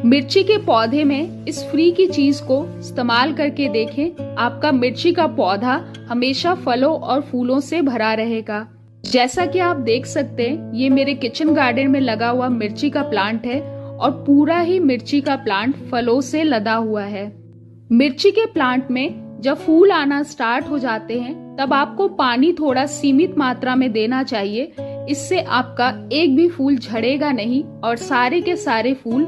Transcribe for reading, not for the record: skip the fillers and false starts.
मिर्ची के पौधे में इस फ्री की चीज को इस्तेमाल करके देखें। आपका मिर्ची का पौधा हमेशा फलों और फूलों से भरा रहेगा। जैसा कि आप देख सकते हैं, ये मेरे किचन गार्डन में लगा हुआ मिर्ची का प्लांट है और पूरा ही मिर्ची का प्लांट फलों से लदा हुआ है। मिर्ची के प्लांट में जब फूल आना स्टार्ट हो जाते हैं तब आपको पानी थोड़ा सीमित मात्रा में देना चाहिए। इससे आपका एक भी फूल झड़ेगा नहीं और सारे के सारे फूल